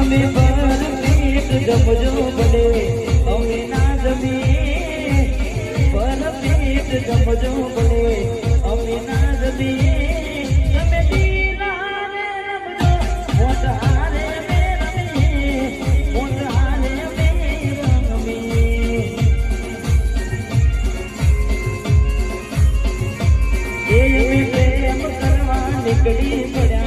તમે પર પીઠ જમજો ભલે અમે ના જમી પર પીઠ જમજો ભલે અમે ના જમી તમે દીના ને રમજો મોટ હારે મે રમી મોટ હારે મે રમી એ પ્રેમ કરવા નીકળી પડ્યા